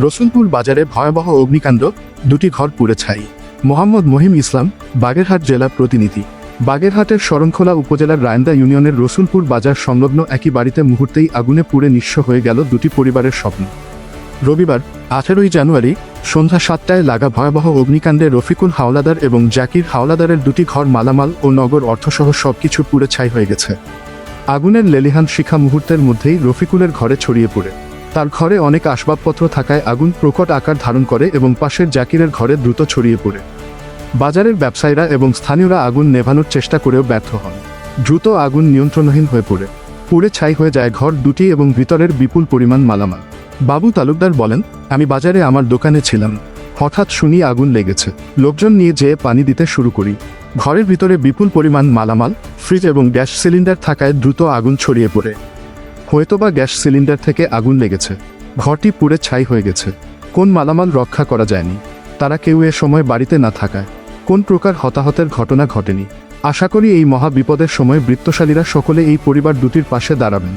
রসুলপুর বাজারে ভয়াবহ অগ্নিকাণ্ড, দুটি ঘর পুড়ে ছাই। মোহাম্মদ মহিম ইসলাম, বাগেরহাট জেলা প্রতিনিধি। বাগেরহাটের শরণখোলা উপজেলার রায়ন্দা ইউনিয়নের রসুলপুর বাজার সংলগ্ন একই বাড়িতে মুহূর্তেই আগুনে পুড়ে নিঃস্ব হয়ে গেল দুটি পরিবারের স্বপ্ন। রবিবার 18 জানুয়ারি সন্ধ্যা 7টায় লাগা ভয়াবহ অগ্নিকাণ্ডে রফিকুল হাওলাদার এবং জাকির হাওলাদারের দুটি ঘর, মালামাল ও নগদ অর্থসহ সবকিছু পুড়ে ছাই হয়ে গেছে। আগুনের লেলিহান শিখা মুহূর্তের মধ্যেই রফিকুলের ঘরে ছড়িয়ে পড়ে। তার ঘরে অনেক আসবাবপত্র থাকায় আগুন প্রকট আকার ধারণ করে এবং পাশের জাকিরের ঘরে দ্রুত ছড়িয়ে পড়ে। বাজারের ব্যবসায়ীরা এবং স্থানীয়রা আগুন নেভানোর চেষ্টা করেও ব্যর্থ হন। দ্রুত আগুন নিয়ন্ত্রণহীন হয়ে পুড়ে ছাই হয়ে যায় ঘর দুটি এবং ভিতরের বিপুল পরিমাণ মালামাল। বাবু তালুকদার বলেন, আমি বাজারে আমার দোকানে ছিলাম, হঠাৎ শুনি আগুন লেগেছে। লোকজন নিয়ে যেয়ে পানি দিতে শুরু করি। ঘরের ভিতরে বিপুল পরিমাণ মালামাল, ফ্রিজ এবং গ্যাস সিলিন্ডার থাকায় দ্রুত আগুন ছড়িয়ে পড়ে। হয়তোবা গ্যাস সিলিন্ডার থেকে আগুন লেগেছে। ঘরটি পুড়ে ছাই হয়ে গেছে। কোন মালামাল রক্ষা করা যায়নি। তারা কেউ এ সময় বাড়িতে না থাকায় কোন প্রকার হতাহতের ঘটনা ঘটেনি। আশা করি এই মহা বিপদের সময় বৃত্তশালীরা সকলে এই পরিবার দুটির পাশে দাঁড়াবেন।